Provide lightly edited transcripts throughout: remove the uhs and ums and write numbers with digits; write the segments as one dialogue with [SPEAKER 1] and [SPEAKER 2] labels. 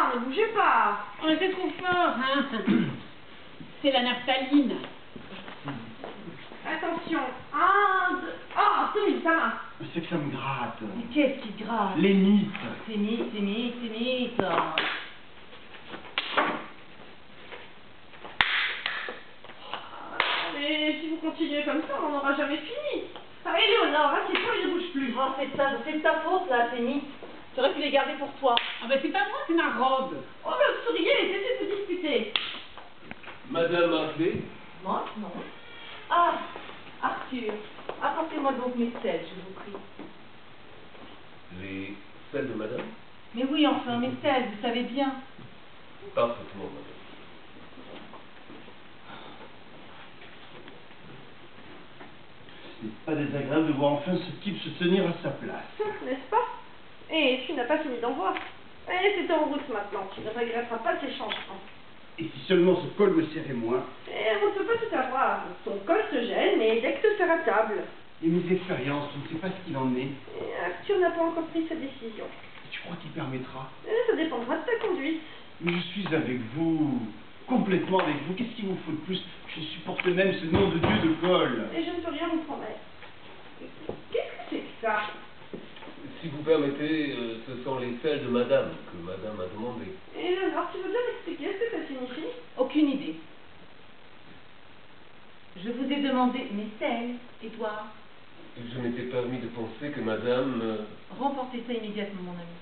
[SPEAKER 1] voir, ne bougez pas.
[SPEAKER 2] Oh, c'est trop fort, hein. C'est la naphtaline.
[SPEAKER 1] Attention, 1, 2... Oh, Tommy, ça va.
[SPEAKER 3] C'est que ça me gratte.
[SPEAKER 4] Mais qu'est-ce qui gratte?
[SPEAKER 3] Les mythes.
[SPEAKER 4] C'est mythe, c'est mythe, c'est mythe.
[SPEAKER 1] Mais si vous continuez comme ça, on n'aura jamais fini. Ah, Éléonore, assieds-toi et ne bouge plus.
[SPEAKER 4] Oh, c'est de ta faute, là, ces mythes. Tu aurais pu les garder pour toi.
[SPEAKER 2] Ah ben c'est pas moi, c'est ma robe.
[SPEAKER 1] Oh, ben, vous souriez, essayez de vous disputer.
[SPEAKER 5] Madame Harvey,
[SPEAKER 4] Moi, non. Ah, Arthur, apportez-moi donc mes selles, je vous prie.
[SPEAKER 5] les selles de madame?
[SPEAKER 4] Mais oui, enfin, mes selles, vous savez bien.
[SPEAKER 5] Parfaitement, madame.
[SPEAKER 3] C'est pas désagréable de voir enfin ce type se tenir à sa place.
[SPEAKER 1] N'est-ce pas? Et tu n'as pas fini d'en voir. Eh, c'est en route maintenant, tu ne regretteras pas ces changements.
[SPEAKER 3] Et si seulement ce col me serrait moins.
[SPEAKER 1] Eh, on ne peut pas tout avoir. Ton col se gêne, mais dès que tu seras à table.
[SPEAKER 3] Et mes expériences, je ne sais pas ce qu'il en est.
[SPEAKER 1] Et Arthur n'a pas encore pris sa décision.
[SPEAKER 3] Tu crois qu'il permettra?
[SPEAKER 1] Ça dépendra de ta conduite.
[SPEAKER 3] Mais je suis avec vous. Complètement avec vous. Qu'est-ce qu'il vous faut de plus? Je supporte même ce nom de Dieu de col.
[SPEAKER 1] Et je ne peux rien vous promettre. Qu'est-ce que c'est que ça?
[SPEAKER 5] Si vous permettez, ce sont les selles de madame que madame a demandé.
[SPEAKER 1] Et alors, tu veux bien m'expliquer ce que ça signifie?
[SPEAKER 4] Aucune idée. Je vous ai demandé mes selles, Édouard.
[SPEAKER 5] Je m'étais permis de penser que madame...
[SPEAKER 4] Remportez ça immédiatement, mon ami.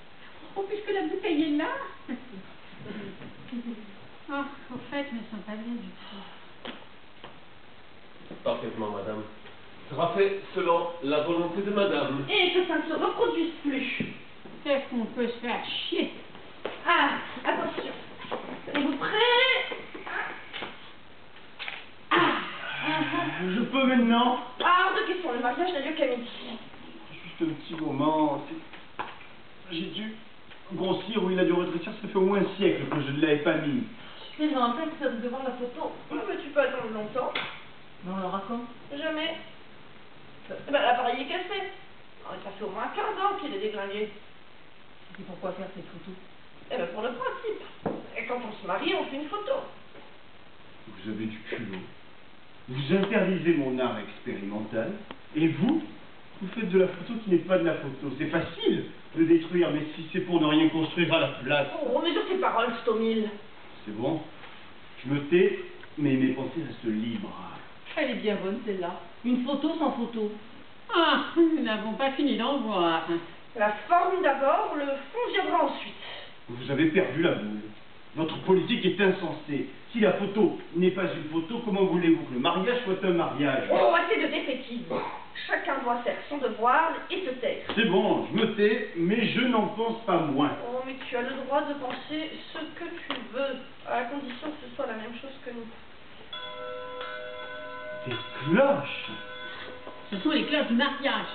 [SPEAKER 2] Oh, puisque la bouteille est là. Oh, au fait, je me sens pas bien du tout.
[SPEAKER 5] Parfaitement, madame. Sera fait selon la volonté de madame.
[SPEAKER 1] Et que ça ne se reproduise plus.
[SPEAKER 2] Qu'est-ce qu'on peut se faire chier?
[SPEAKER 1] Ah, attention. Êtes-vous prêts?
[SPEAKER 3] Je peux maintenant?
[SPEAKER 1] Ah, de question, le mariage n'a lieu qu'à midi.
[SPEAKER 3] Juste un petit moment. J'ai dû grossir ou il a dû rétrécir. Ça fait au moins un siècle que je ne l'avais pas mis.
[SPEAKER 4] Mais en peine, ça de voir la photo.
[SPEAKER 1] Mais tu peux attendre longtemps.
[SPEAKER 4] Mais on l'aura quand?
[SPEAKER 1] Jamais. Ben, l'appareil est cassé. Alors, ça fait au moins 15 ans qu'il est déglingué.
[SPEAKER 4] Et pourquoi faire cette photo?
[SPEAKER 1] Eh ben, pour le principe. Et quand on se marie, on fait une photo.
[SPEAKER 3] Vous avez du culot. Vous interdisez mon art expérimental. Et vous faites de la photo qui n'est pas de la photo. C'est facile de détruire, mais si c'est pour ne rien construire à la place.
[SPEAKER 1] Oh, mais sur tes paroles, Stomil.
[SPEAKER 3] C'est bon. Je me tais, mais mes pensées restent libres.
[SPEAKER 4] Elle est bien bonne, celle-là. Une photo sans photo.
[SPEAKER 2] Ah, nous n'avons pas fini d'en voir.
[SPEAKER 1] La forme d'abord, le fond viendra ensuite.
[SPEAKER 3] Vous avez perdu la boule. Votre politique est insensée. Si la photo n'est pas une photo, comment voulez-vous que le mariage soit un mariage?
[SPEAKER 1] Oh, assez de défaitisme. Chacun doit faire son devoir et se taire.
[SPEAKER 3] C'est bon, je me tais, mais je n'en pense pas moins.
[SPEAKER 1] Oh, mais tu as le droit de penser ce que tu veux, à la condition que ce soit la même chose que nous.
[SPEAKER 3] Des cloches!
[SPEAKER 2] Ce sont les cloches du mariage.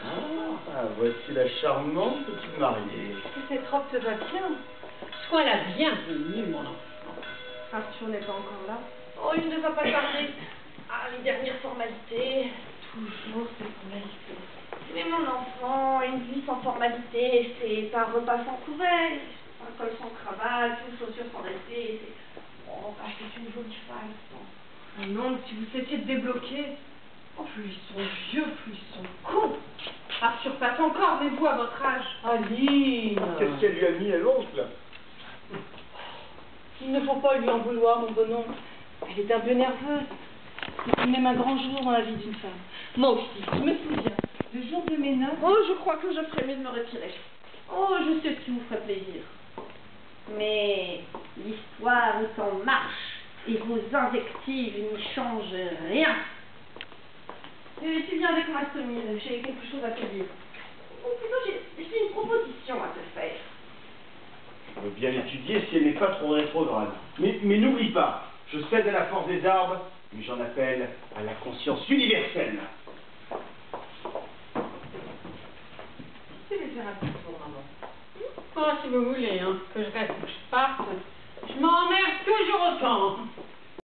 [SPEAKER 3] Ah, voici la charmante petite mariée.
[SPEAKER 1] Cette robe te va bien.
[SPEAKER 2] Sois la bienvenue, mon enfant.
[SPEAKER 1] Arthur n'est pas encore là. Oh, il ne va pas tarder. Ah, les dernières formalités. Toujours ces formalités. Mais mon enfant, une vie sans formalité, c'est pas un repas sans couvert, un col sans cravate, une chaussure sans lacets. Oh, bah, c'est une jolie femme. Oh non, si vous étiez débloqué. Oh, plus ils sont vieux, plus ils sont cons. Arthur passe encore, mais vous, à votre âge.
[SPEAKER 4] Aline!
[SPEAKER 3] Qu'est-ce qu'elle lui a mis à l'oncle?
[SPEAKER 4] Il ne faut pas lui en vouloir, mon bonhomme. Elle est un peu nerveuse. C'est même un grand jour dans la vie d'une femme. Moi aussi, je me souviens. Le jour de mes noces...
[SPEAKER 1] Oh, je crois que je ferais mieux de me retirer. Oh, je sais ce qui vous ferait plaisir. Mais l'histoire est en marche et vos invectives n'y changent rien. Et tu viens avec moi, Stomil, j'ai quelque chose à te dire. Ou plutôt, j'ai une proposition à te faire.
[SPEAKER 3] Je veux bien l'étudier si elle n'est pas trop rétrograde. Mais n'oublie pas, je cède à la force des arbres, mais j'en appelle à la conscience universelle.
[SPEAKER 1] Je vais faire un petit tour, maman.
[SPEAKER 2] Oh, si vous voulez, hein, que je reste ou que je parte, je m'emmerde toujours autant.